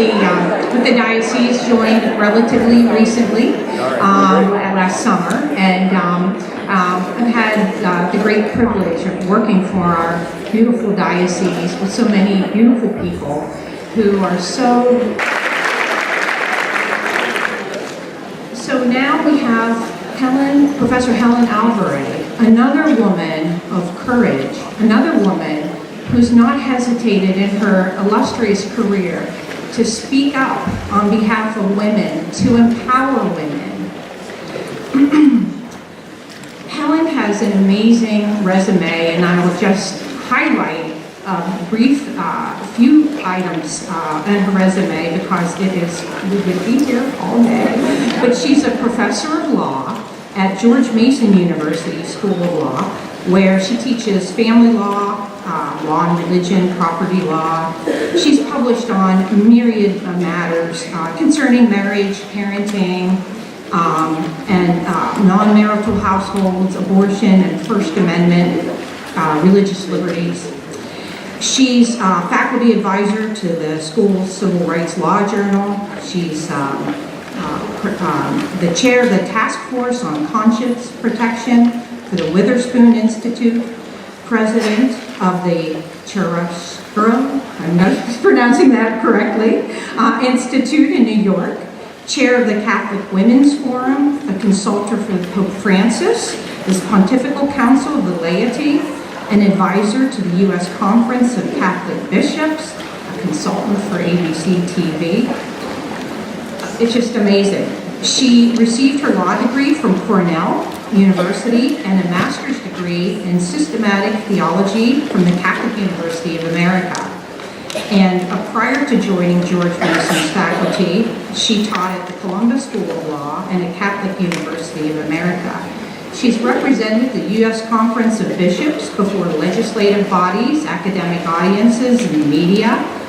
with the diocese, joined relatively recently, last summer, and I've had the great privilege of working for our beautiful diocese with so many beautiful people who are so now we have Professor Helen Alvaré, another woman of courage, another woman who's not hesitated in her illustrious career to speak up on behalf of women, to empower women. Helen has an amazing resume, and I will just highlight a brief few items in her resume because we would be here all day. But she's a professor of law at George Mason University School of Law, where she teaches family law, law and religion, property law. She's published on myriad matters concerning marriage, parenting, and non-marital households, abortion, and First Amendment religious liberties. She's faculty advisor to the school's Civil Rights Law Journal. She's the chair of the Task Force on Conscience Protection for the Witherspoon Institute, president of the Wuerl, I'm not pronouncing that correctly, Institute in New York, chair of the Catholic Women's Forum, a consultant for Pope Francis, the Pontifical Council of the Laity, an advisor to the U.S. Conference of Catholic Bishops, a consultant for ABC TV. It's just amazing. She received her law degree from Cornell University and a master's degree in systematic theology from the Catholic University of America. And prior to joining George Mason's faculty, she taught at the Columbus School of Law and at Catholic University of America. She's represented the U.S. Conference of Bishops before legislative bodies, academic audiences, and the media.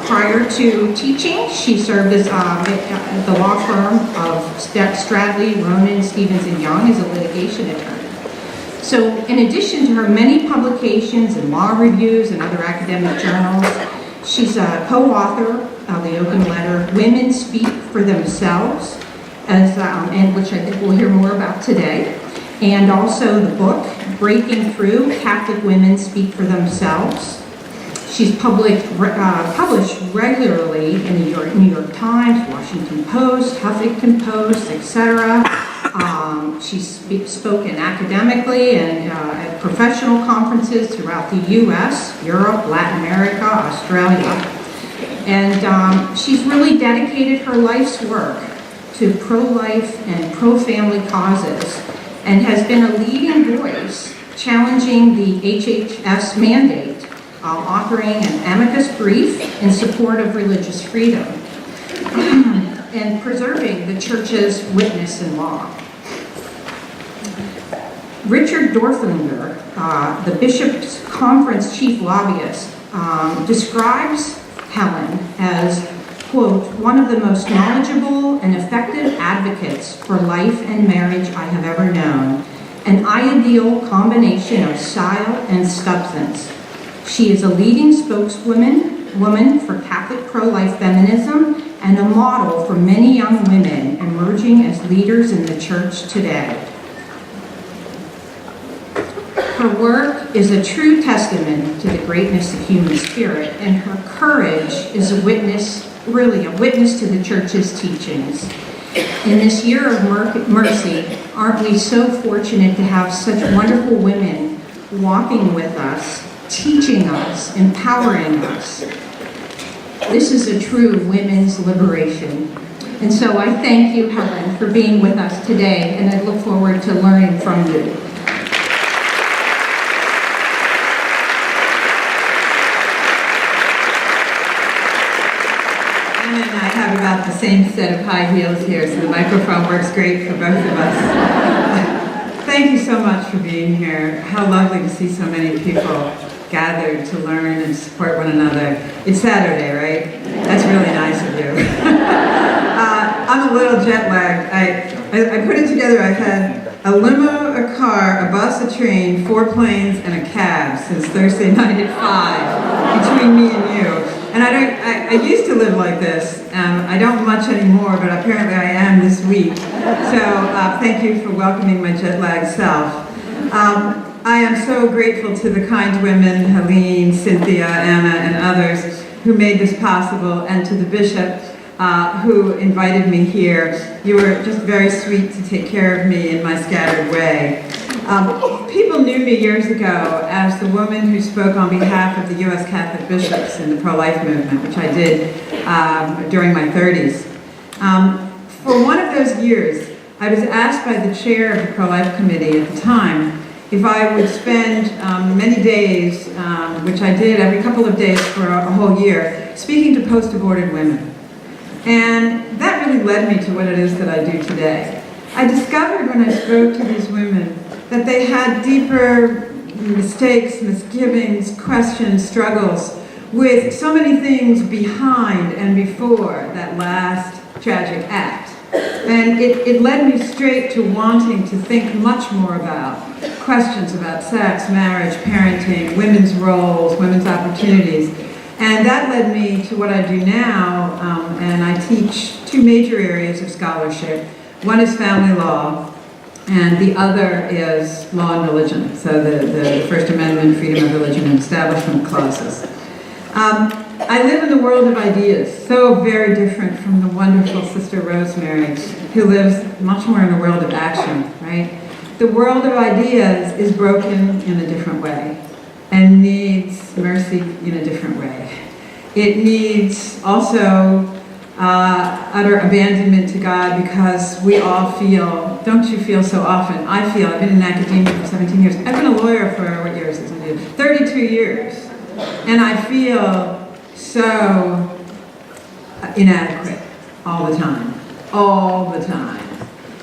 Prior to teaching, she served as the law firm of Stradley, Ronan, Stevens & Young as a litigation attorney. So in addition to her many publications and law reviews and other academic journals, she's a co-author of the open letter, Women Speak for Themselves, and which I think we'll hear more about today, and also the book, Breaking Through, Catholic Women Speak for Themselves. She's published regularly in the New York Times, Washington Post, Huffington Post, etc. She's spoken academically and at professional conferences throughout the U.S., Europe, Latin America, Australia. And she's really dedicated her life's work to pro-life and pro-family causes and has been a leading voice challenging the HHS mandate, authoring an amicus brief in support of religious freedom and preserving the Church's witness in law. Richard Dorflinger, the Bishops' Conference chief lobbyist, describes Helen as, quote, one of the most knowledgeable and effective advocates for life and marriage I have ever known, an ideal combination of style and substance. She is a leading spokeswoman for Catholic pro-life feminism and a model for many young women emerging as leaders in the Church today. Her work is a true testament to the greatness of human spirit, and her courage is a witness to the Church's teachings. In this year of mercy, aren't we so fortunate to have such wonderful women walking with us, teaching us, empowering us? This is a true women's liberation. And so I thank you, Helen, for being with us today, and I look forward to learning from you. About the same set of high heels here, so the microphone works great for both of us. Thank you so much for being here. How lovely to see so many people gathered to learn and support one another. It's Saturday, right? That's really nice of you. I'm a little jet lagged. I put it together. I've had a limo, a car, a bus, a train, 4 planes, and a cab since Thursday night at 5 between me and you. And I used to live like this. I don't much anymore, but apparently I am this week. So thank you for welcoming my jet-lagged self. I am so grateful to the kind women, Helene, Cynthia, Anna, and others who made this possible, and to the bishop who invited me here. You were just very sweet to take care of me in my scattered way. People knew me years ago as the woman who spoke on behalf of the U.S. Catholic bishops in the pro-life movement, which I did during my 30s. For one of those years, I was asked by the chair of the pro-life committee at the time if I would spend many days, which I did every couple of days for a whole year, speaking to post-aborted women. And that really led me to what it is that I do today. I discovered when I spoke to these women that they had deeper mistakes, misgivings, questions, struggles with so many things behind and before that last tragic act. And it led me straight to wanting to think much more about questions about sex, marriage, parenting, women's roles, women's opportunities. And that led me to what I do now, and I teach two major areas of scholarship. One is family law, and the other is law and religion, so the First Amendment, freedom of religion, and establishment clauses. I live in the world of ideas, so very different from the wonderful Sister Rosemary, who lives much more in a world of action, right? The world of ideas is broken in a different way and needs mercy in a different way. It needs also utter abandonment to God, because we all feel, don't you feel so often? I feel, I've been in academia for 17 years. I've been a lawyer for, what years is it? 32 years. And I feel so inadequate all the time.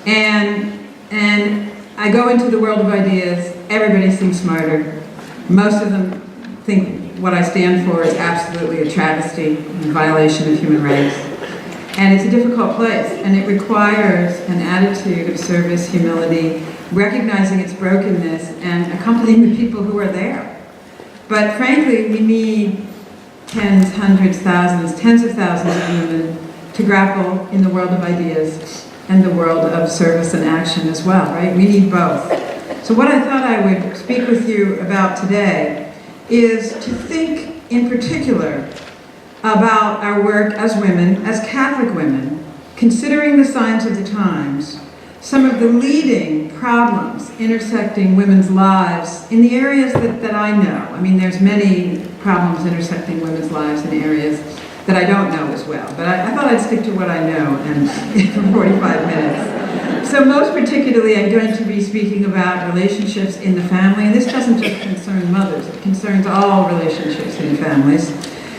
And I go into the world of ideas, everybody seems smarter. Most of them think what I stand for is absolutely a travesty and violation of human rights. And it's a difficult place, and it requires an attitude of service, humility, recognizing its brokenness, and accompanying the people who are there. But frankly, we need tens, hundreds, thousands, tens of thousands of women to grapple in the world of ideas and the world of service and action as well, right? We need both. So what I thought I would speak with you about today is to think in particular about our work as women, as Catholic women, considering the signs of the times, some of the leading problems intersecting women's lives in the areas that I know. I mean, there's many problems intersecting women's lives in areas that I don't know as well, but I thought I'd stick to what I know and for 45 minutes. So most particularly, I'm going to be speaking about relationships in the family, and this doesn't just concern mothers, it concerns all relationships in families,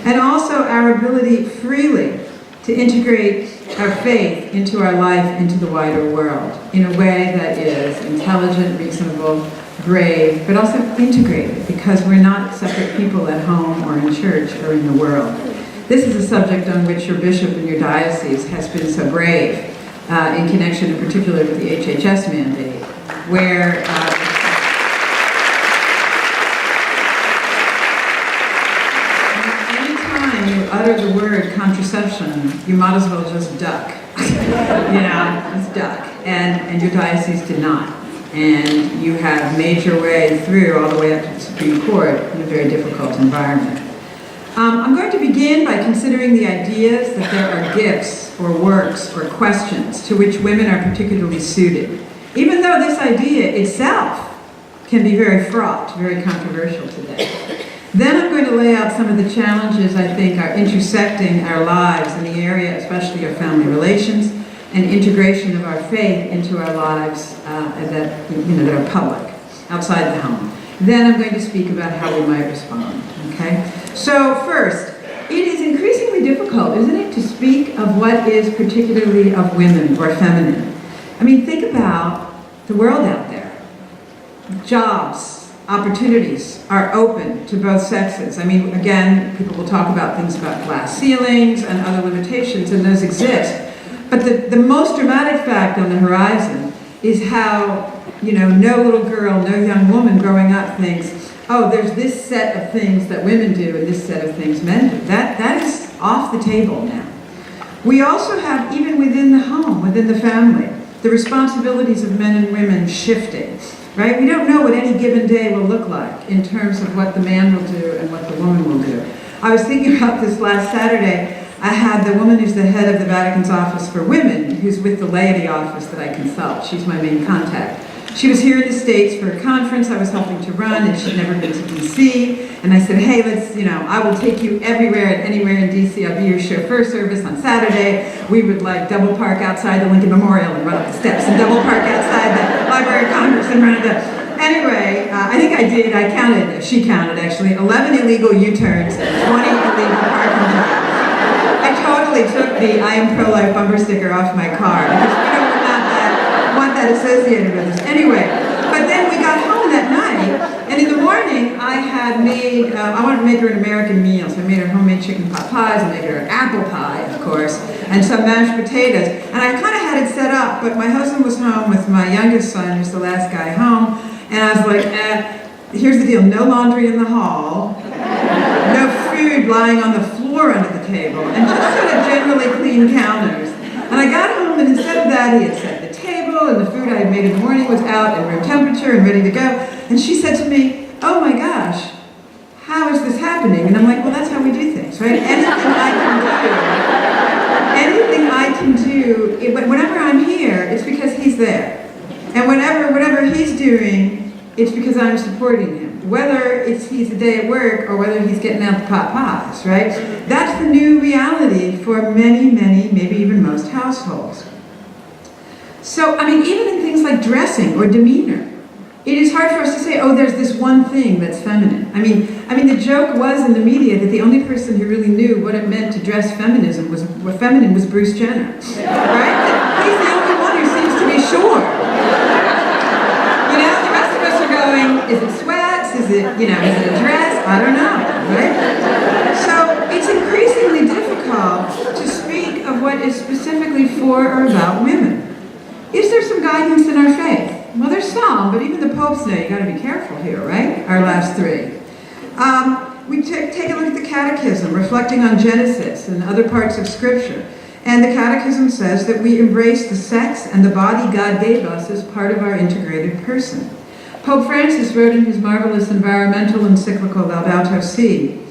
and also our ability freely to integrate our faith into our life, into the wider world, in a way that is intelligent, reasonable, brave, but also integrated, because we're not separate people at home or in church or in the world. This is a subject on which your bishop in your diocese has been so brave, in connection in particular with the HHS mandate, where anytime you utter the word contraception, you might as well just duck. Just duck. And your diocese did not. And you have made your way through all the way up to the Supreme Court in a very difficult environment. I'm going to begin by considering the ideas that there are gifts or works or questions to which women are particularly suited, even though this idea itself can be very fraught, very controversial today. Then I'm going to lay out some of the challenges I think are intersecting our lives in the area, especially of family relations, and integration of our faith into our lives that are public, outside the home. Then I'm going to speak about how we might respond, okay? So first, it is increasingly difficult, isn't it, to speak of what is particularly of women or feminine. I mean, think about the world out there. Jobs, opportunities are open to both sexes. I mean, again, people will talk about things about glass ceilings and other limitations, and those exist. But the most dramatic fact on the horizon is how, no little girl, no young woman growing up thinks, oh, there's this set of things that women do and this set of things men do. That is off the table now. We also have, even within the home, within the family, the responsibilities of men and women shifting, right? We don't know what any given day will look like in terms of what the man will do and what the woman will do. I was thinking about this last Saturday. I had the woman who's the head of the Vatican's Office for Women, who's with the laity office that I consult. She's my main contact. She was here in the States for a conference I was helping to run, and she'd never been to D.C. And I said, hey, I will take you everywhere and anywhere in D.C. I'll be your chauffeur service on Saturday. We would double park outside the Lincoln Memorial and run up the steps, and double park outside the Library of Congress and run it up. Anyway, I counted, she counted actually, 11 illegal U-turns and 20 illegal parking jobs. I totally took the I am pro-life bumper sticker off my car because we don't want that associated with us. Anyway, but then we got home that night, and in the morning I had made, I wanted to make her an American meal, so I made her homemade chicken pot pies, I made her an apple pie, of course, and some mashed potatoes. And I kind of had it set up, but my husband was home with my youngest son, who's the last guy home, and I was like, here's the deal, no laundry in the hall, no food lying on the floor under the table, and just sort of generally clean counters. And I got home, and instead of that, he had set the table, and the food I had made in the morning was out at room temperature and ready to go. And she said to me, oh my gosh, how is this happening? And I'm like, well, that's how we do things, right? Anything I can do, whenever I'm here, it's because he's there. And whatever he's doing, it's because I'm supporting him. Whether he's a day at work or whether he's getting out the pot pies, right? That's the new reality for many, maybe even most households. So, even in things like dressing or demeanor, it is hard for us to say, oh, there's this one thing that's feminine. The joke was in the media that the only person who really knew what it meant to dress feminine was Bruce Jenner, right? He's the only one who seems to be sure. The rest of us are going, is it sweats? Is it a dress? I don't know, right? So it's increasingly difficult to speak of what is specifically for or about women. Is there some guidance in our faith? Well, there's some, but even the popes know you got to be careful here, right? Our last three. We take a look at the Catechism, reflecting on Genesis and other parts of Scripture. And the Catechism says that we embrace the sex and the body God gave us as part of our integrated person. Pope Francis wrote in his marvelous environmental encyclical Laudato Si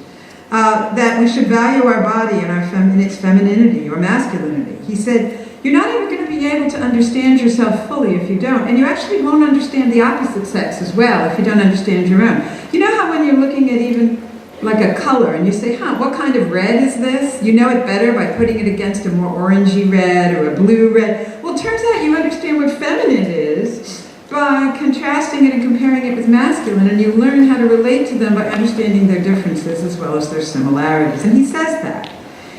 that we should value our body in its femininity or masculinity. He said, you're not ever going to be able to understand yourself fully if you don't, and you actually won't understand the opposite sex as well if you don't understand your own. You know how when you're looking at even like a color and you say, what kind of red is this? You know it better by putting it against a more orangey red or a blue red. Well, it turns out you understand what feminine is by contrasting it and comparing it with masculine, and you learn how to relate to them by understanding their differences as well as their similarities. And he says that.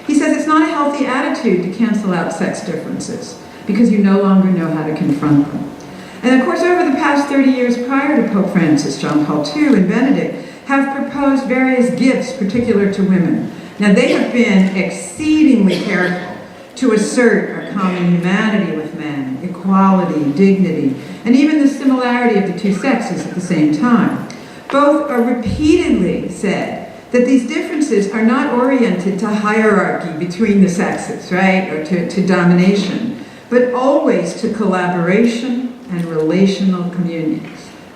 He says it's not a healthy attitude to cancel out sex differences because you no longer know how to confront them. And of course, over the past 30 years prior to Pope Francis, John Paul II and Benedict have proposed various gifts particular to women. Now, they have been exceedingly careful to assert our common humanity with men, equality, dignity, and even the similarity of the two sexes at the same time. Both are repeatedly said that these differences are not oriented to hierarchy between the sexes, right, or to domination, but always to collaboration and relational communion.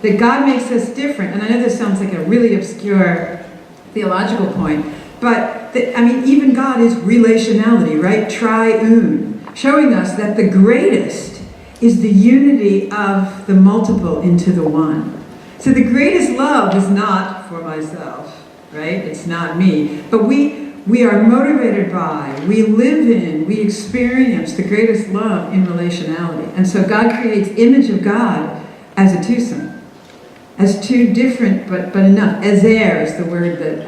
That God makes us different, and I know this sounds like a really obscure theological point, but even God is relationality, right, triune, showing us that the greatest is the unity of the multiple into the one. So the greatest love is not for myself, right? It's not me. But we are motivated by, we live in, we experience the greatest love in relationality. And so God creates image of God as a twosome, as two different but enough. Ezer is the word that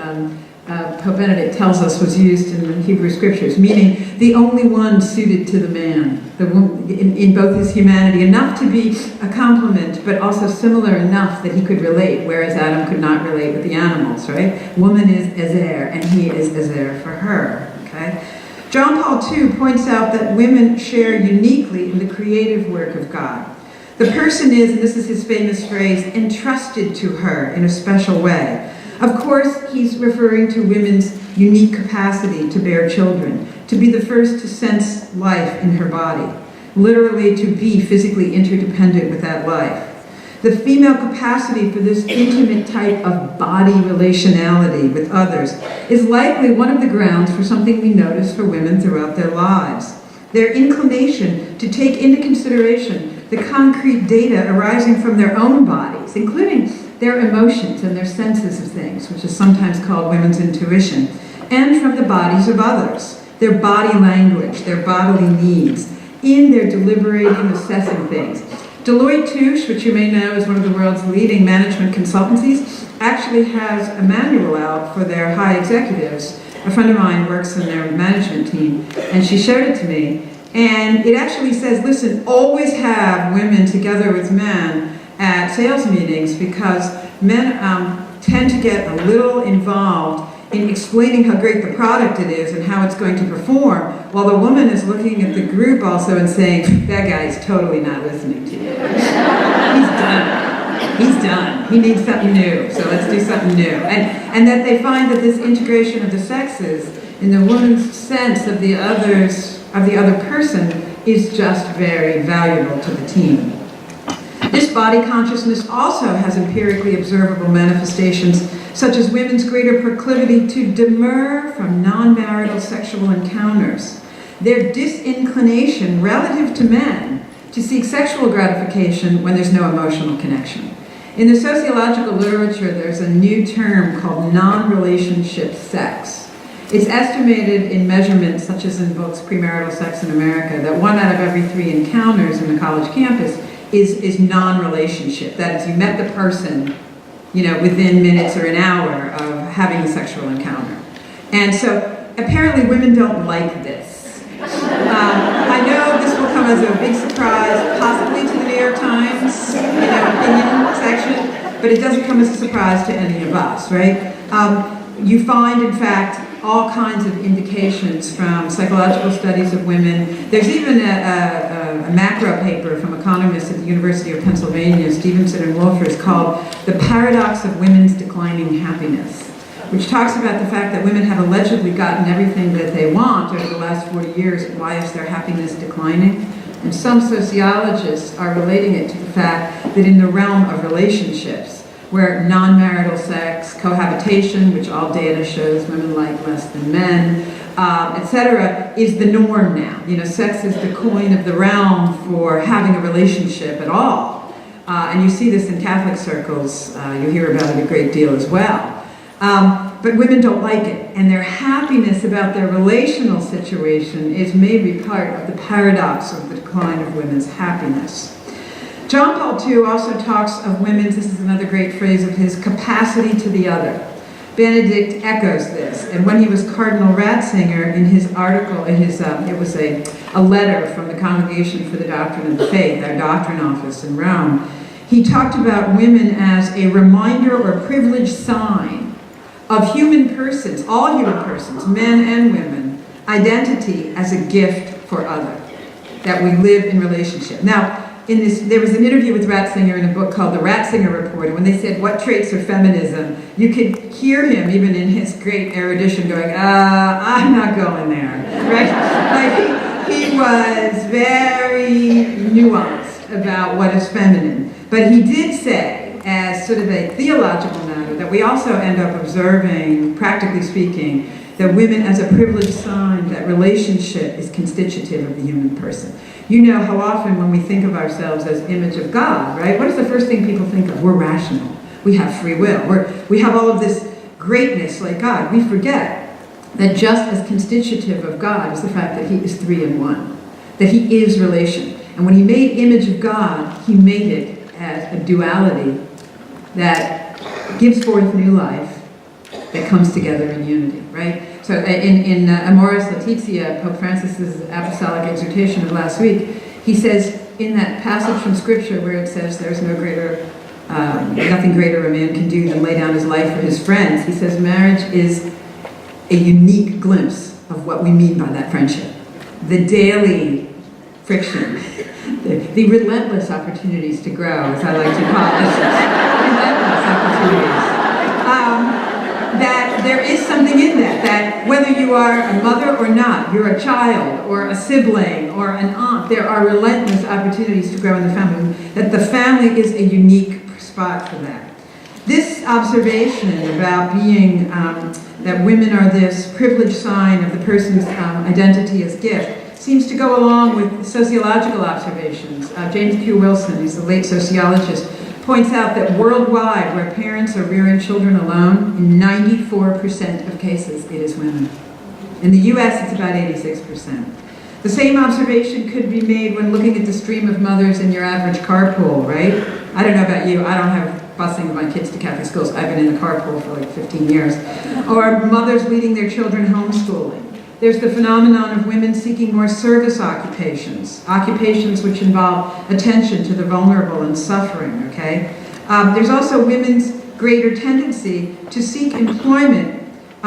Pope Benedict tells us was used in the Hebrew Scriptures, meaning the only one suited to the man, in both his humanity, enough to be a complement, but also similar enough that he could relate, whereas Adam could not relate with the animals, right? Woman is Ezer, and he is Ezer for her, okay? John Paul II points out that women share uniquely in the creative work of God. The person is, and this is his famous phrase, entrusted to her in a special way. Of course, he's referring to women's unique capacity to bear children, to be the first to sense life in her body, literally to be physically interdependent with that life. The female capacity for this intimate type of body relationality with others is likely one of the grounds for something we notice for women throughout their lives. Their inclination to take into consideration the concrete data arising from their own bodies, including their emotions and their senses of things, which is sometimes called women's intuition, and from the bodies of others, their body language, their bodily needs, in their deliberating, assessing things. Deloitte Touche, which you may know is one of the world's leading management consultancies, actually has a manual out for their high executives. A friend of mine works in their management team, and she showed it to me. And it actually says, listen, always have women together with men at sales meetings, because men tend to get a little involved in explaining how great the product it is and how it's going to perform, while the woman is looking at the group also and saying, that guy's totally not listening to you. He's done. He's done. He needs something new, so let's do something new. And that they find that this integration of the sexes in the woman's sense of the other person is just very valuable to the team. This body consciousness also has empirically observable manifestations, such as women's greater proclivity to demur from non-marital sexual encounters, their disinclination relative to men to seek sexual gratification when there's no emotional connection. In the sociological literature, there's a new term called non-relationship sex. It's estimated in measurements such as in books Premarital Sex in America that 1 out of every 3 encounters in the college campus is non-relationship. That is, you met the person, within minutes or an hour of having a sexual encounter. And so apparently women don't like this. I know this will come as a big surprise, possibly to the New York Times, opinion section, but it doesn't come as a surprise to any of us, right? You find, in fact, all kinds of indications from psychological studies of women. There's even a macro paper from economists at the University of Pennsylvania, Stevenson and Wolfers, called The Paradox of Women's Declining Happiness, which talks about the fact that women have allegedly gotten everything that they want over the last 40 years. Why is their happiness declining? And some sociologists are relating it to the fact that in the realm of relationships, where non-marital sex, cohabitation, which all data shows women like less than men, etc., is the norm now. Sex is the coin of the realm for having a relationship at all. And you see this in Catholic circles. You hear about it a great deal as well. But women don't like it, and their happiness about their relational situation is maybe part of the paradox of the decline of women's happiness. John Paul II also talks of women's, this is another great phrase of his, capacity to the other. Benedict echoes this, and when he was Cardinal Ratzinger, in his article, it was a letter from the Congregation for the Doctrine of the Faith, our doctrine office in Rome, he talked about women as a reminder or privileged sign of human persons, all human persons, men and women, identity as a gift for other, that we live in relationship. Now, there was an interview with Ratzinger in a book called The Ratzinger Report, and when they said, what traits are feminism, you could hear him, even in his great erudition, going, I'm not going there, right? Like, he was very nuanced about what is feminine. But he did say, as sort of a theological matter, that we also end up observing, practically speaking, that women as a privileged sign that relationship is constitutive of the human person. You know how often when we think of ourselves as image of God, right? What is the first thing people think of? We're rational. We have free will. We have all of this greatness like God. We forget that just as constitutive of God is the fact that he is 3 in 1, that he is relation. And when he made image of God, he made it as a duality that gives forth new life, that comes together in unity, right? So in Amoris Laetitia, Pope Francis's apostolic exhortation of last week, he says in that passage from Scripture where it says there's nothing greater a man can do than lay down his life for his friends, he says marriage is a unique glimpse of what we mean by that friendship. The daily friction, the relentless opportunities to grow, as I like to call it. Relentless opportunities. there is something in that whether you are a mother or not, you're a child or a sibling or an aunt, there are relentless opportunities to grow in the family, that the family is a unique spot for that. This observation about being, that women are this privileged sign of the person's identity as gift seems to go along with sociological observations. James Q. Wilson, who's the late sociologist, points out that worldwide, where parents are rearing children alone, in 94% of cases, it is women. In the US, it's about 86%. The same observation could be made when looking at the stream of mothers in your average carpool, right? I don't know about you, I don't have busing my kids to Catholic schools. I've been in the carpool for like 15 years. Or mothers leading their children homeschooling. There's the phenomenon of women seeking more service occupations, occupations which involve attention to the vulnerable and suffering, okay? There's also women's greater tendency to seek employment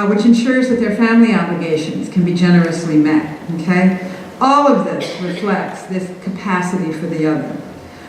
which ensures that their family obligations can be generously met, okay? All of this reflects this capacity for the other.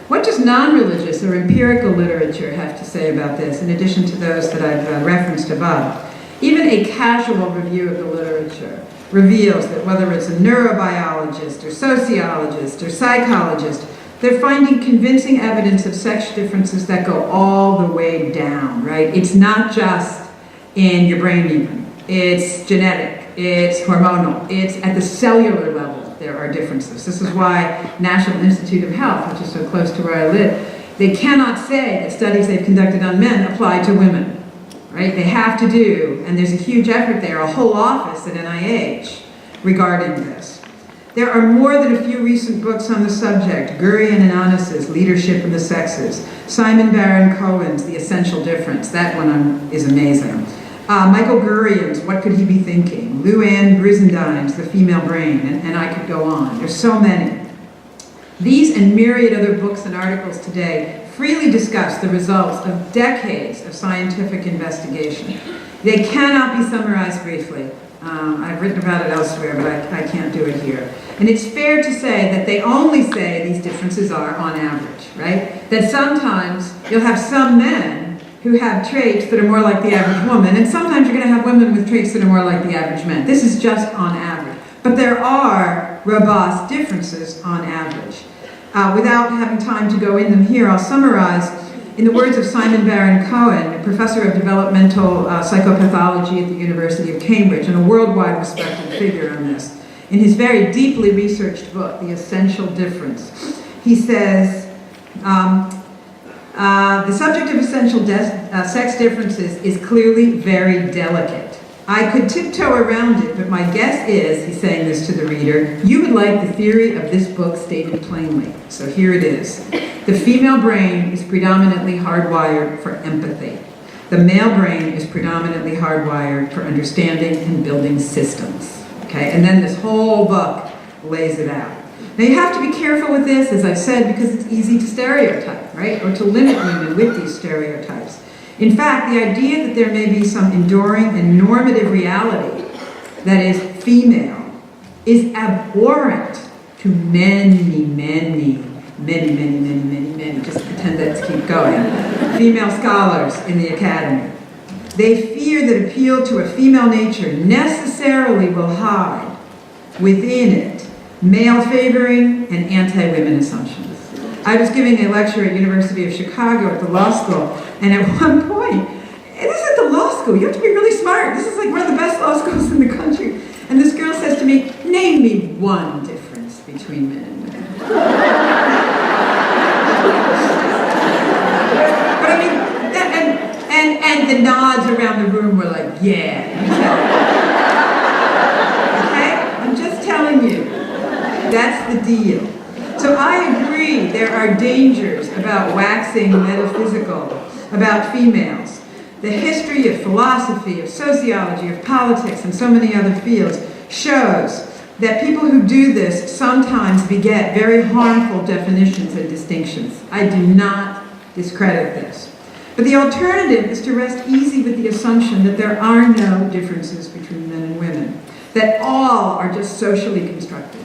What does non-religious or empirical literature have to say about this, in addition to those that I've referenced above? Even a casual review of the literature reveals that whether it's a neurobiologist or sociologist or psychologist, they're finding convincing evidence of sex differences that go all the way down, right? It's not just in your brain even. It's genetic, it's hormonal, it's at the cellular level. There are differences. This is why National Institute of Health, which is so close to where I live, they cannot say that studies they've conducted on men apply to women, right? They have to do, and there's a huge effort there, a whole office at NIH regarding this. There are more than a few recent books on the subject. Gurian and Annis's Leadership in the Sexes, Simon Baron-Cohen's The Essential Difference, that one is amazing. Michael Gurian's What Could He Be Thinking? Lou Ann Brisendine's The Female Brain, and I could go on. There's so many. These and myriad other books and articles today freely discuss the results of decades of scientific investigation. They cannot be summarized briefly. I've written about it elsewhere, but I can't do it here. And it's fair to say that they only say these differences are on average, right? That sometimes you'll have some men who have traits that are more like the average woman, and sometimes you're going to have women with traits that are more like the average men. This is just on average. But there are robust differences on average. Without having time to go in them here, I'll summarize. In the words of Simon Baron-Cohen, a professor of developmental psychopathology at the University of Cambridge, and a worldwide respected figure on this, in his very deeply researched book, The Essential Difference, he says, the subject of essential sex differences is clearly very delicate. I could tiptoe around it, but my guess is, he's saying this to the reader, you would like the theory of this book stated plainly. So here it is. The female brain is predominantly hardwired for empathy. The male brain is predominantly hardwired for understanding and building systems. Okay, and then this whole book lays it out. Now you have to be careful with this, as I said, because it's easy to stereotype, right? Or to limit women with these stereotypes. In fact, the idea that there may be some enduring and normative reality that is female is abhorrent to many, just pretend let's keep going, female scholars in the academy. They fear that appeal to a female nature necessarily will hide within it male favoring and anti-women assumptions. I was giving a lecture at University of Chicago at the law school, and at one point, and this is at the law school, you have to be really smart. This is like one of the best law schools in the country. And this girl says to me, name me one difference between men and women. But I mean, and the nods around the room were like, yeah. Okay? I'm just telling you. That's the deal. So I agree there are dangers about waxing metaphysical about females. The history of philosophy, of sociology, of politics, and so many other fields shows that people who do this sometimes beget very harmful definitions and distinctions. I do not discredit this. But the alternative is to rest easy with the assumption that there are no differences between men and women, that all are just socially constructed.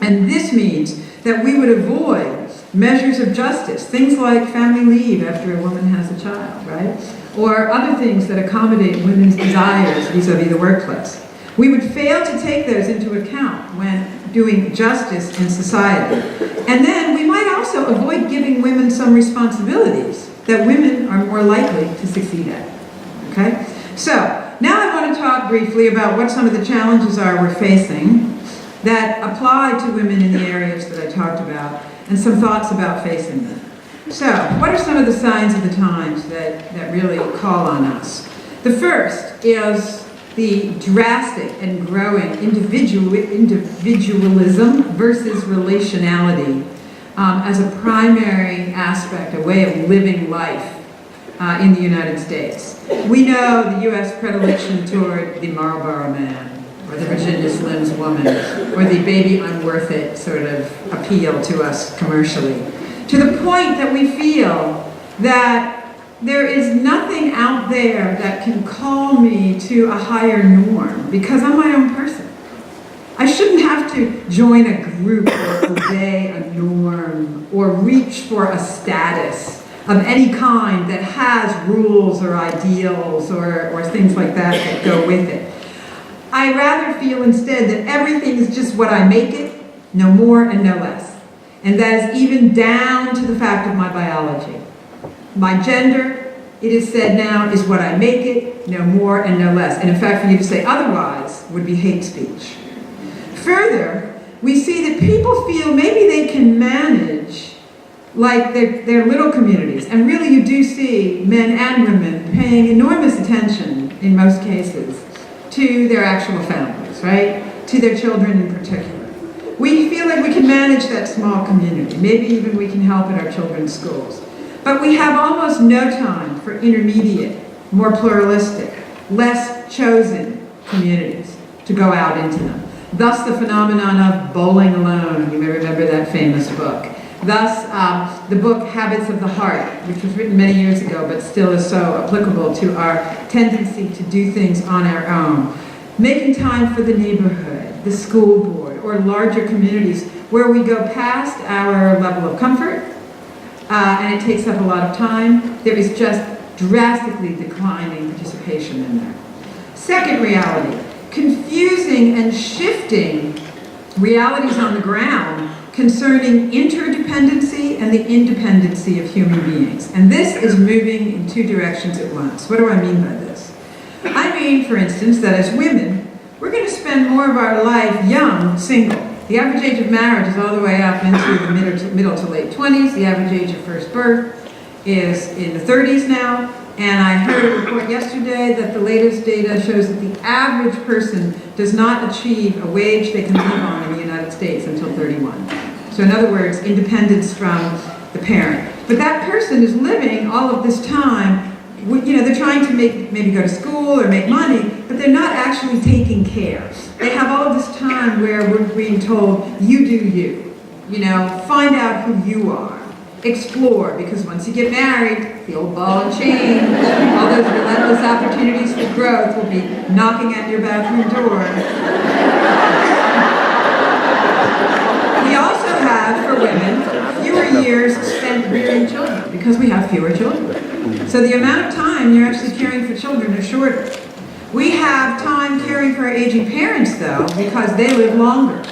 And this means that we would avoid measures of justice, things like family leave after a woman has a child, right? or other things that accommodate women's desires vis-a-vis the workplace. We would fail to take those into account when doing justice in society. And then we might also avoid giving women some responsibilities that women are more likely to succeed at. Okay? So, now I want to talk briefly about what some of the challenges are we're facing that apply to women in the areas that I talked about, and some thoughts about facing them. So, what are some of the signs of the times that really call on us? The first is the drastic and growing individualism versus relationality as a primary aspect, a way of living life in the United States. We know the U.S. predilection toward the Marlboro Man, or the Virginia Slims woman, or the baby I'm worth it sort of appeal to us commercially, to the point that we feel that there is nothing out there that can call me to a higher norm because I'm my own person. I shouldn't have to join a group or obey a norm or reach for a status of any kind that has rules or ideals or things like that go with it. I rather feel instead that everything is just what I make it, no more and no less. And that is even down to the fact of my biology. My gender, it is said now, is what I make it, no more and no less. And in fact, for you to say otherwise would be hate speech. Further, we see that people feel maybe they can manage like their little communities. And really you do see men and women paying enormous attention, in most cases, to their actual families, right? To their children in particular. We feel like we can manage that small community. Maybe even we can help at our children's schools. But we have almost no time for intermediate, more pluralistic, less chosen communities to go out into them. Thus the phenomenon of bowling alone. You may remember that famous book. Thus, the book Habits of the Heart, which was written many years ago but still is so applicable to our tendency to do things on our own. Making time for the neighborhood, the school board, or larger communities where we go past our level of comfort, and it takes up a lot of time. There is just drastically declining participation in there. Second reality, confusing and shifting realities on the ground concerning interdependency and the independency of human beings. And this is moving in two directions at once. What do I mean by this? I mean, for instance, that as women, we're going to spend more of our life young, single. The average age of marriage is all the way up into the middle to late 20s. The average age of first birth is in the 30s now. And I heard a report yesterday that the latest data shows that the average person does not achieve a wage they can live on in the United States until 31. So in other words, independence from the parent. But that person is living all of this time, they're trying to maybe go to school or make money, but they're not actually taking care. They have all of this time where we're being told, you do you. Find out who you are. Explore, because once you get married, the old ball and chain, all those relentless opportunities for growth will be knocking at your bathroom door. We also have, for women, fewer years spent rearing children, because we have fewer children. So the amount of time you're actually caring for children is shorter. We have time caring for our aging parents, though, because they live longer.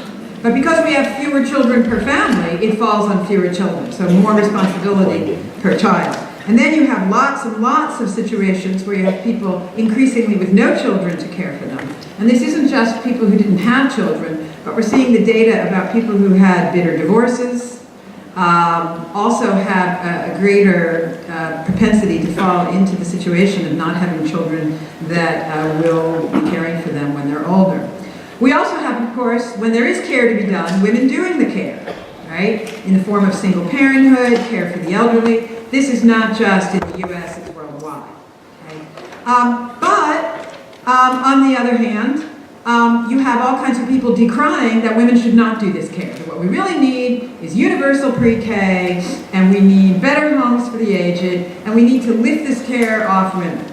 But because we have fewer children per family, it falls on fewer children, so more responsibility per child. And then you have lots and lots of situations where you have people increasingly with no children to care for them. And this isn't just people who didn't have children, but we're seeing the data about people who had bitter divorces, also have a greater propensity to fall into the situation of not having children that will be caring for them when they're older. We also have, of course, when there is care to be done, women doing the care, right? In the form of single parenthood, care for the elderly. This is not just in the U.S., it's worldwide. Right? But on the other hand, you have all kinds of people decrying that women should not do this care. That what we really need is universal pre-K, and we need better homes for the aged, and we need to lift this care off women,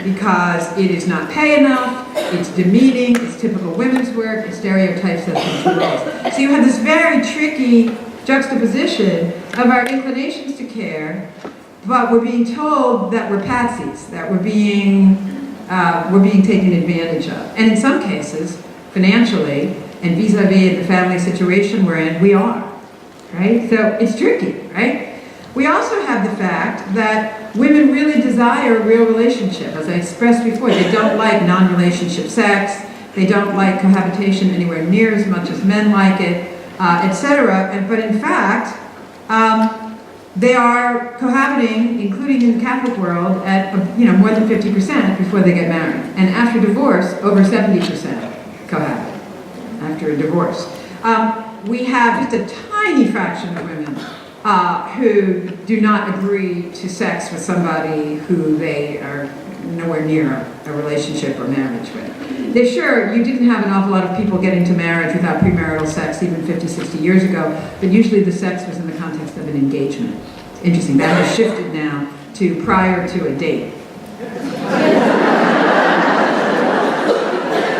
because it is not pay enough, it's demeaning, it's typical women's work, it stereotypes us into roles. So you have this very tricky juxtaposition of our inclinations to care but we're being told that we're patsies, that we're being taken advantage of. And in some cases, financially, and vis-a-vis the family situation we're in, we are, right? So it's tricky, right? We also have the fact that women really desire a real relationship. As I expressed before, they don't like non-relationship sex, they don't like cohabitation anywhere near as much as men like it, etc. But in fact, they are cohabiting, including in the Catholic world, at more than 50% before they get married. And after divorce, over 70% cohabit after a divorce. We have just a tiny fraction of women who do not agree to sex with somebody who they are nowhere near a relationship or marriage with. They're sure you didn't have an awful lot of people getting to marriage without premarital sex even 50, 60 years ago, but usually the sex was in the context of an engagement. It's interesting, that has shifted now to prior to a date.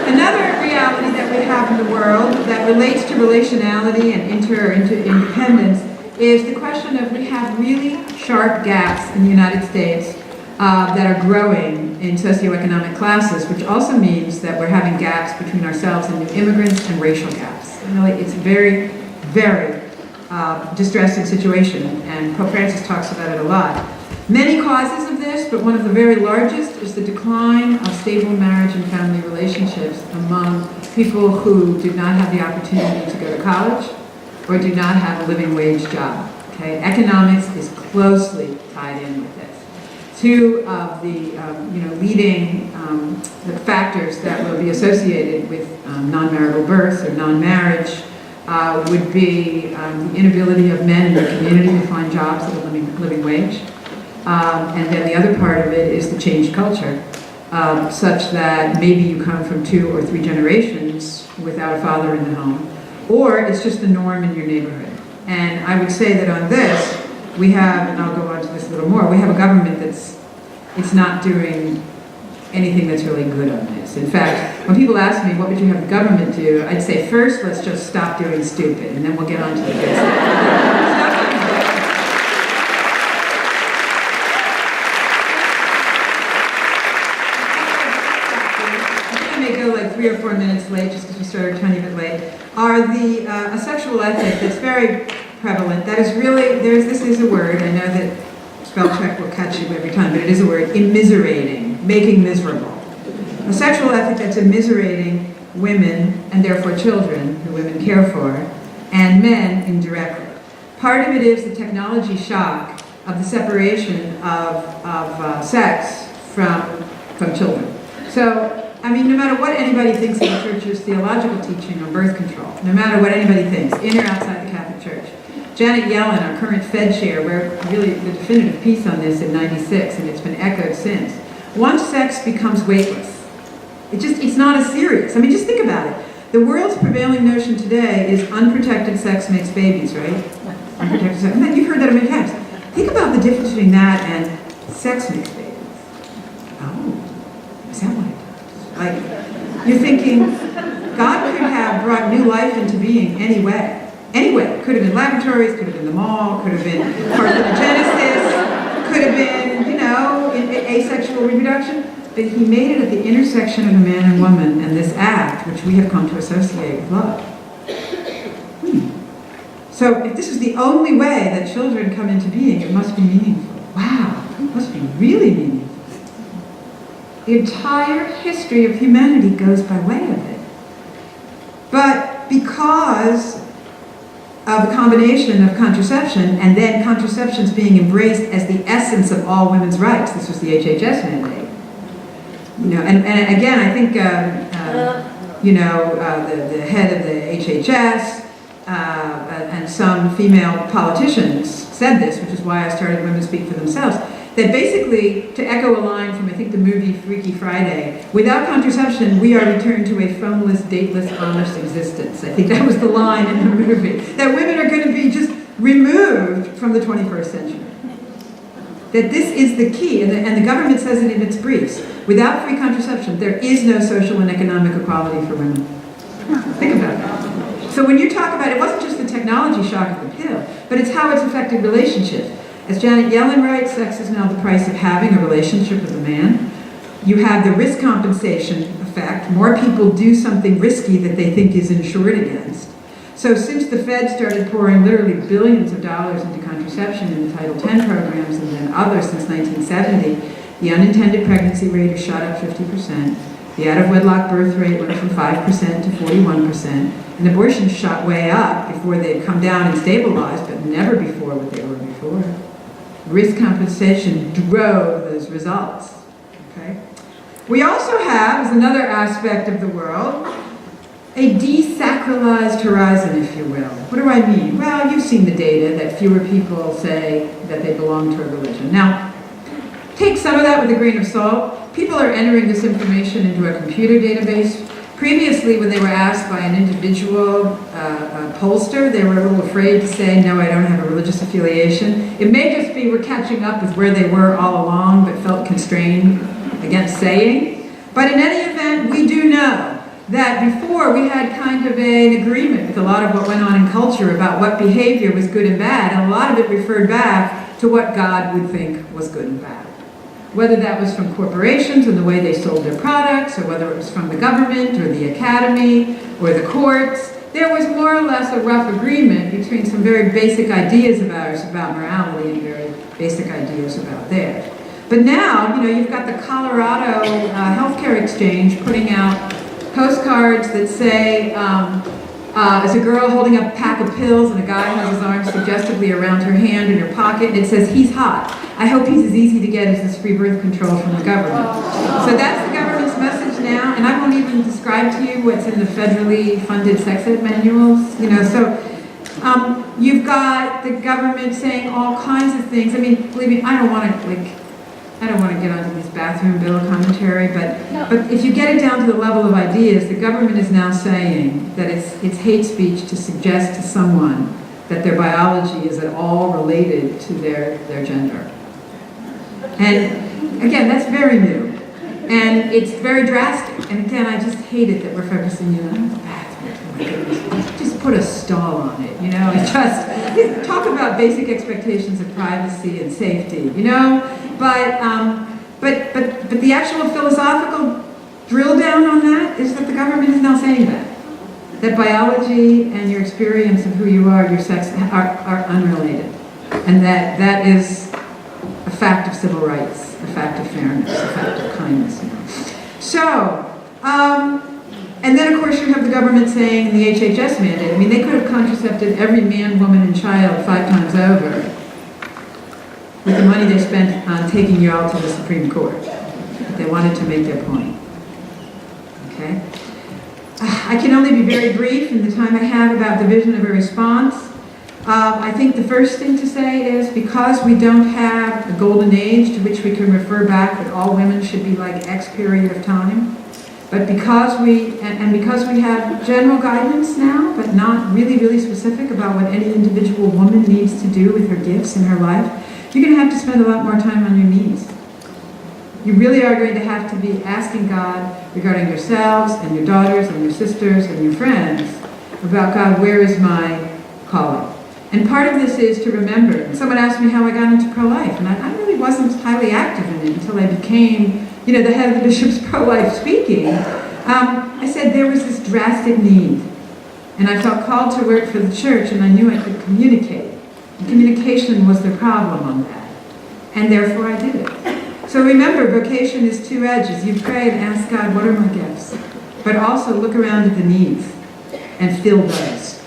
Another reality that we have in the world that relates to relationality and interdependence is the question of we have really sharp gaps in the United States that are growing in socioeconomic classes, which also means that we're having gaps between ourselves and new immigrants and racial gaps. Really, it's a very, very distressing situation, and Pope Francis talks about it a lot. Many causes of this, but one of the very largest is the decline of stable marriage and family relationships among people who did not have the opportunity to go to college or do not have a living wage job. Okay? Economics is closely tied in with this. Two of the leading the factors that will be associated with non-marital births or non-marriage would be the inability of men in the community to find jobs at a living wage. And then the other part of it is the changed culture, such that maybe you come from 2 or 3 generations without a father in the home, or it's just the norm in your neighborhood. And I would say that on this, we have, and I'll go on to this a little more, we have a government it's not doing anything that's really good on this. In fact, when people ask me, what would you have the government do? I'd say, first, let's just stop doing stupid, and then we'll get on to the good stuff. I may go like 3 or 4 minutes late, just because we started a tiny bit late, are a sexual ethic that's very prevalent. That is really, this is a word, I know that spell check will catch you every time, but it is a word, immiserating, making miserable. A sexual ethic that's immiserating women, and therefore children, who women care for, and men indirectly. Part of it is the technology shock of the separation of sex from children. So, I mean, no matter what anybody thinks of the Church's theological teaching on birth control, no matter what anybody thinks, in or outside the Catholic Church, Janet Yellen, our current Fed chair, wrote really the definitive piece on this in '96, and it's been echoed since. Once sex becomes weightless, it's not as serious. I mean, just think about it. The world's prevailing notion today is unprotected sex makes babies, right? Unprotected sex. And you've heard that many times. Think about the difference between that and sex makes babies. Oh, is that what it does? Like, you're thinking, God could have brought new life into being anyway. Anyway, could have been laboratories, could have been the mall, could have been parthenogenesis, could have been, asexual reproduction. But he made it at the intersection of a man and woman, and this act, which we have come to associate with love. So if this is the only way that children come into being, it must be meaningful. Wow, it must be really meaningful. The entire history of humanity goes by way of it. But because of a combination of contraception, and then contraception's being embraced as the essence of all women's rights, this was the HHS mandate. And again, I think, the head of the HHS and some female politicians said this, which is why I started Women Speak for Themselves, that basically, to echo a line from, I think, the movie Freaky Friday, without contraception, we are returned to a phoneless, dateless, honest existence. I think that was the line in the movie. That women are going to be just removed from the 21st century. That this is the key, and the government says it in its briefs. Without free contraception, there is no social and economic equality for women. Think about that. So when you talk about, it wasn't just the technology shock of the pill, but it's how it's affected relationships. As Janet Yellen writes, sex is now the price of having a relationship with a man. You have the risk compensation effect. More people do something risky that they think is insured against. So since the Fed started pouring literally billions of dollars into contraception in the Title X programs and then others since 1970, the unintended pregnancy rate has shot up 50%. The out-of-wedlock birth rate went from 5% to 41%, and abortions shot way up before they had come down and stabilized, but never before what they were before. Risk compensation drove those results. Okay? We also have, as another aspect of the world, a desacralized horizon, if you will. What do I mean? Well, you've seen the data that fewer people say that they belong to a religion. Now, take some of that with a grain of salt. People are entering this information into a computer database. Previously, when they were asked by an individual pollster, they were a little afraid to say, no, I don't have a religious affiliation. It may just be we're catching up with where they were all along, but felt constrained against saying. But in any event, we do know that before we had kind of an agreement with a lot of what went on in culture about what behavior was good and bad, and a lot of it referred back to what God would think was good and bad. Whether that was from corporations and the way they sold their products, or whether it was from the government or the academy or the courts, there was more or less a rough agreement between some very basic ideas of ours about morality and very basic ideas about theirs. But now, you've got the Colorado Healthcare Exchange putting out postcards that say, as a girl holding up a pack of pills and a guy has his arm suggestively around her hand in her pocket, and it says, he's hot. I hope he's as easy to get as this free birth control from the government. So that's the government's message now, and I won't even describe to you what's in the federally funded sex ed manuals. You've got the government saying all kinds of things. I mean, believe me, I don't want to get onto this bathroom bill commentary, but if you get it down to the level of ideas, the government is now saying that it's hate speech to suggest to someone that their biology is at all related to their gender. And again, that's very new. And it's very drastic. And again, I just hate it that we're focusing on the bathroom. Oh my goodness. Just put a stall on it, It's just, talk about basic expectations of privacy and safety, But the actual philosophical drill down on that is that the government is now saying that biology and your experience of who you are, your sex, are unrelated. And that is a fact of civil rights, a fact of fairness, a fact of kindness. So, and then of course you have the government saying in the HHS mandate, they could have contracepted every man, woman, and child 5 times over with the money they spent on taking you all to the Supreme Court. But they wanted to make their point. Okay? I can only be very brief in the time I have about the vision of a response. I think the first thing to say is because we don't have a golden age to which we can refer back that all women should be like X period of time, but because we have general guidance now, but not really, really specific about what any individual woman needs to do with her gifts in her life, you're going to have to spend a lot more time on your knees. You really are going to have to be asking God regarding yourselves and your daughters and your sisters and your friends about, God, where is my calling? And part of this is to remember. Someone asked me how I got into pro-life, and I really wasn't highly active in it until I became, the head of the Bishop's Pro-Life Speaking. I said there was this drastic need, and I felt called to work for the church, and I knew I could communicate. And communication was the problem on that, and therefore I did it. So remember, vocation is 2 edges. You pray and ask God, what are my gifts? But also look around at the needs and fill those.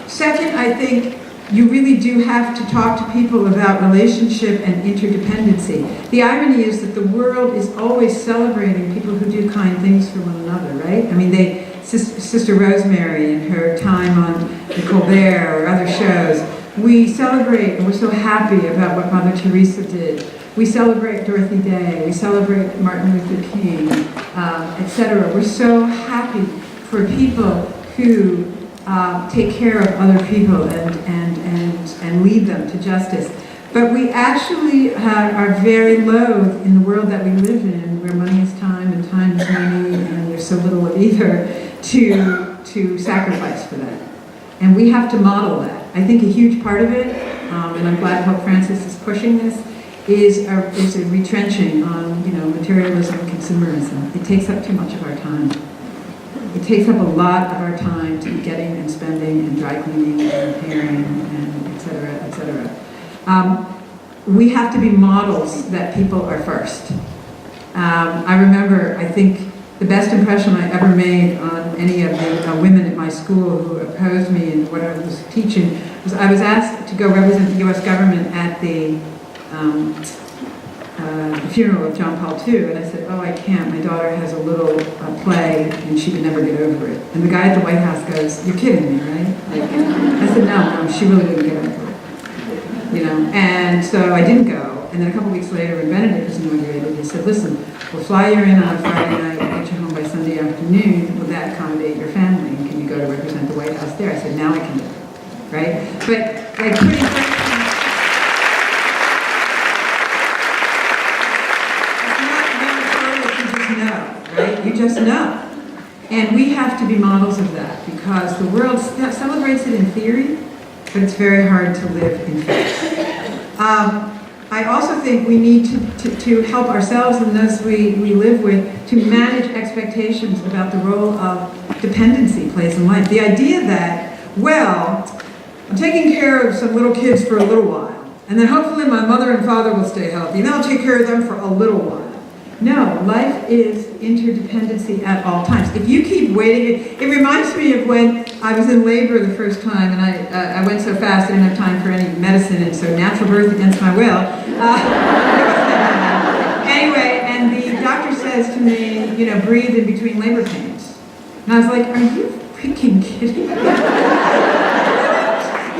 Second, I think you really do have to talk to people about relationship and interdependency. The irony is that the world is always celebrating people who do kind things for one another, right? Sister Rosemary and her time on the Colbert or other shows, we celebrate and we're so happy about what Mother Teresa did. We celebrate Dorothy Day, we celebrate Martin Luther King, etc. We're so happy for people who take care of other people and lead them to justice. But we actually are very loath in the world that we live in, where money is time and time is money and there's so little of either, to sacrifice for that. And we have to model that. I think a huge part of it and I'm glad Pope Francis is pushing this, is a retrenching on, materialism and consumerism. It takes up too much of our time. It takes up a lot of our time to be getting and spending and dry cleaning and repairing and et cetera, et cetera. We have to be models that people are first. I remember, I think, the best impression I ever made on any of the women at my school who opposed me in what I was teaching was I was asked to go represent the U.S. government at the funeral of John Paul II, and I said, oh, I can't. My daughter has a little play, and she would never get over it. And the guy at the White House goes, you're kidding me, right? I said, no, she really didn't get over it. And so I didn't go. And then a couple weeks later, when Benedict was inaugurated, he said, listen, we'll fly you in on a Friday night and get you home by Sunday afternoon. Will that accommodate your family? And can you go to represent the White House there? I said, now I can do it, right? But like putting right? You just know. And we have to be models of that because the world celebrates it in theory, but it's very hard to live in faith. I also think we need to help ourselves and those we live with to manage expectations about the role of dependency plays in life. The idea that, well, I'm taking care of some little kids for a little while, and then hopefully my mother and father will stay healthy, and then I'll take care of them for a little while. No, life is interdependency at all times. If you keep waiting, it reminds me of when I was in labor the first time, and I went so fast I didn't have time for any medicine, and so natural birth against my will. Anyway, and the doctor says to me, breathe in between labor pains. And I was like, are you freaking kidding me?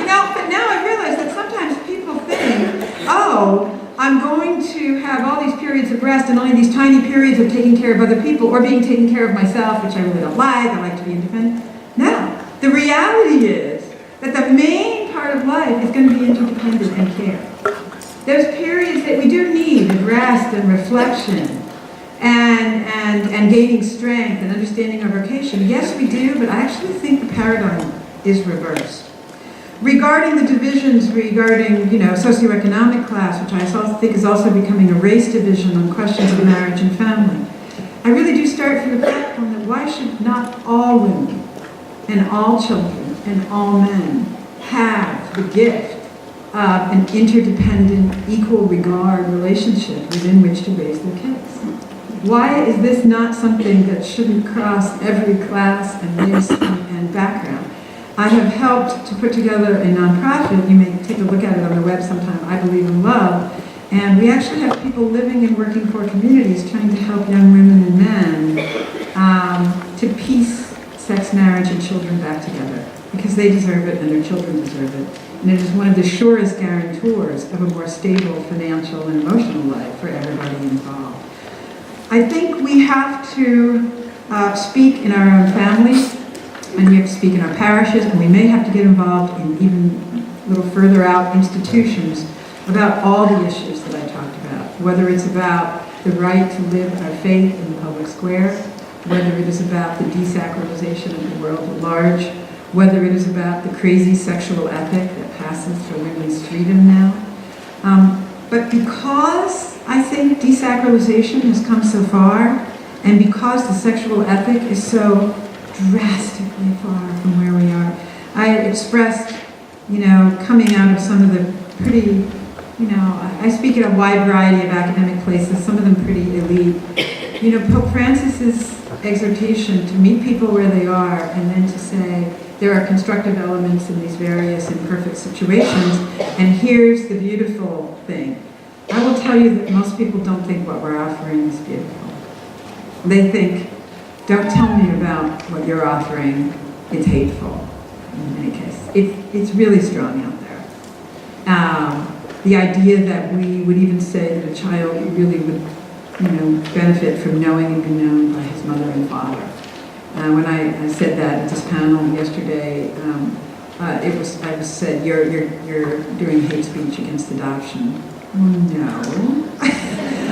But now I realize that sometimes people think, oh, I'm going to have all these periods of rest and only these tiny periods of taking care of other people or being taken care of myself, which I really don't like. I like to be independent. No. The reality is that the main part of life is going to be interdependent and care. Those periods that we do need of rest and reflection and gaining strength and understanding our vocation, yes, we do, but I actually think the paradigm is reversed. Regarding the divisions regarding, socioeconomic class, which I think is also becoming a race division on questions of marriage and family, I really do start from the platform that why should not all women and all children and all men have the gift of an interdependent, equal regard relationship within which to raise their kids? Why is this not something that shouldn't cross every class and race and background? I have helped to put together a nonprofit. You may take a look at it on the web sometime, I Believe in Love. And we actually have people living and working for communities trying to help young women and men to piece sex, marriage, and children back together because they deserve it and their children deserve it. And it is one of the surest guarantors of a more stable financial and emotional life for everybody involved. I think we have to speak in our own families, and we have to speak in our parishes, and we may have to get involved in even a little further out institutions about all the issues that I talked about, whether it's about the right to live our faith in the public square, whether it is about the desacralization of the world at large, whether it is about the crazy sexual ethic that passes for women's freedom now. But because I think desacralization has come so far, and because the sexual ethic is so drastically far from where we are, I expressed, coming out of some of the pretty, I speak at a wide variety of academic places, some of them pretty elite. Pope Francis's exhortation to meet people where they are and then to say there are constructive elements in these various imperfect situations, and here's the beautiful thing. I will tell you that most people don't think what we're offering is beautiful. They think, don't tell me about what you're offering, it's hateful in many cases. It's really strong out there. The idea that we would even say that a child really would benefit from knowing and be known by his mother and father. When I said that at this panel yesterday, I was said, you're doing hate speech against adoption. No.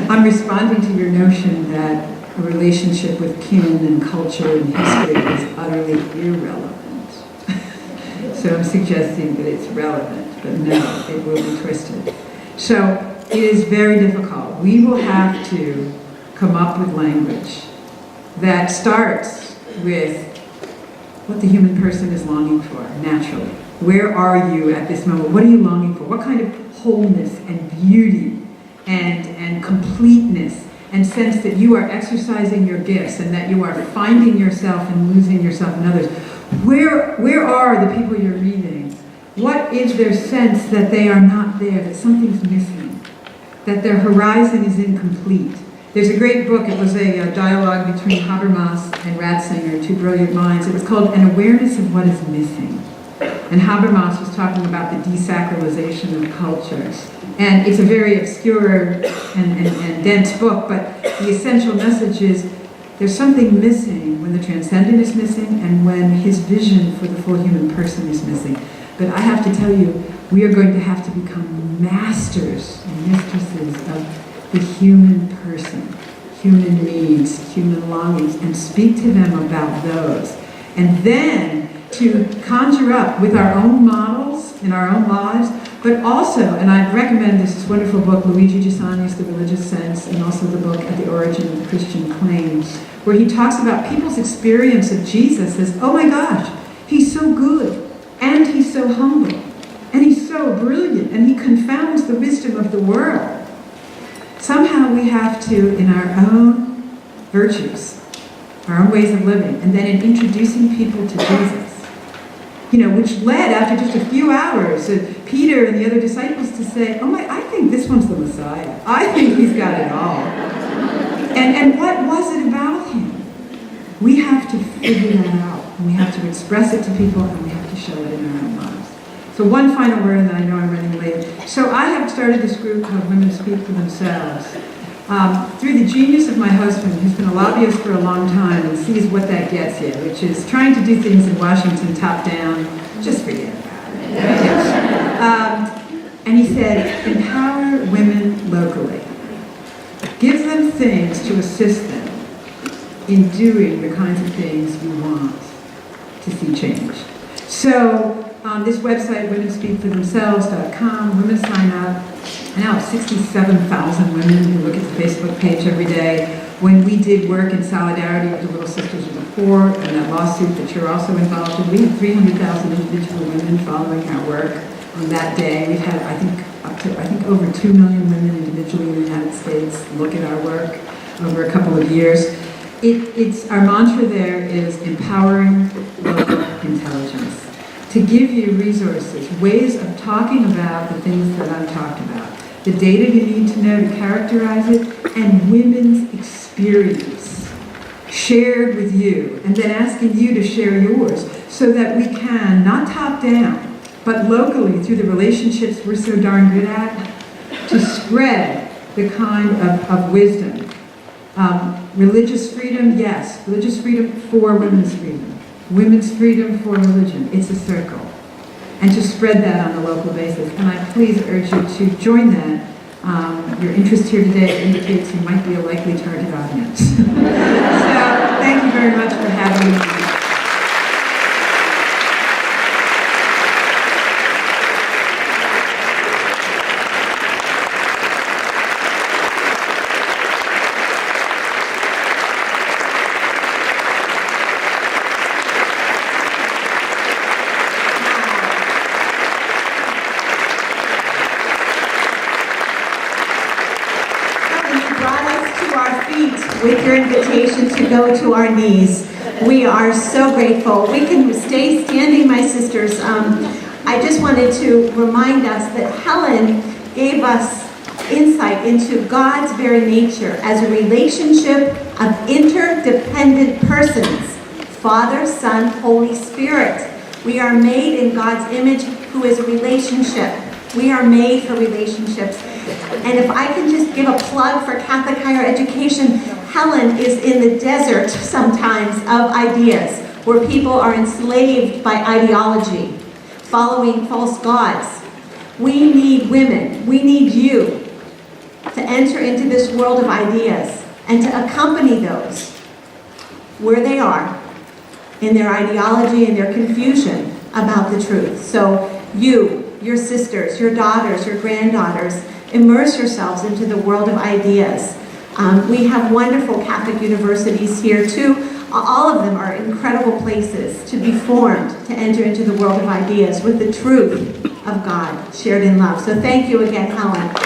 I'm responding to your notion that a relationship with kin and culture and history is utterly irrelevant. So I'm suggesting that it's relevant. but no, it will be twisted. So it is very difficult. We will have to come up with language that starts with what the human person is longing for, naturally. Where are you at this moment? What are you longing for? What kind of wholeness and beauty and completeness and sense that you are exercising your gifts and that you are finding yourself and losing yourself in others? Where are the people you're reading? What is their sense that they are not there, that something's missing, that their horizon is incomplete? There's a great book, it was a dialogue between Habermas and Ratzinger, two brilliant minds. It was called An Awareness of What is Missing. And Habermas was talking about the desacralization of culture. And it's a very obscure and dense book, but the essential message is there's something missing when the transcendent is missing and when his vision for the full human person is missing. But I have to tell you, we are going to have to become masters and mistresses of the human person, human needs, human longings, and speak to them about those. And then to conjure up with our own models in our own lives, but also, and I recommend this wonderful book, Luigi Giussani's The Religious Sense, and also the book At the Origin of the Christian Claim, where he talks about people's experience of Jesus as, oh my gosh, he's so good, and he's so humble, and he's so brilliant, and he confounds the wisdom of the world. Somehow we have to, in our own virtues, our own ways of living, and then in introducing people to Jesus, which led, after just a few hours, Peter and the other disciples to say, oh my, I think this one's the Messiah. I think he's got it all. And what was it about him? We have to figure that out, and we have to express it to people, and we have to show it in our own lives. So one final word, and then I know I'm running late. So I have started this group called Women Speak for Themselves. Through the genius of my husband, who's been a lobbyist for a long time and sees what that gets you, which is trying to do things in Washington top-down, just forget about it. And he said, empower women locally. Give them things to assist them in doing the kinds of things you want to see change. So on this website, womenspeakforthemselves.com, women sign up. I now have 67,000 women who look at the Facebook page every day. When we did work in solidarity with the Little Sisters of the Poor and that lawsuit that you're also involved in, we had 300,000 individual women following our work on that day. We've had, I think over 2 million women individually in the United States look at our work over a couple of years. It's our mantra there is empowering local intelligence, to give you resources, ways of talking about the things that I've talked about, the data you need to know to characterize it, and women's experience shared with you, and then asking you to share yours so that we can, not top down, but locally through the relationships we're so darn good at, to spread the kind of wisdom. Religious freedom, yes. Religious freedom for women's freedom. Women's freedom for religion. It's a circle. And to spread that on a local basis. And I please urge you to join that. Your interest here today indicates you might be a likely target audience. So thank you very much for having me. With your invitation to go to our knees. We are so grateful. We can stay standing, my sisters. I just wanted to remind us that Helen gave us insight into God's very nature as a relationship of interdependent persons, Father, Son, Holy Spirit. We are made in God's image, who is a relationship. We are made for relationships. And if I can just give a plug for Catholic higher education, Helen is in the desert sometimes of ideas, where people are enslaved by ideology, following false gods. We need women, we need you to enter into this world of ideas and to accompany those where they are in their ideology and their confusion about the truth. So you, your sisters, your daughters, your granddaughters. Immerse yourselves into the world of ideas. We have wonderful Catholic universities here too. All of them are incredible places to be formed, to enter into the world of ideas with the truth of God shared in love. So thank you again, Helen.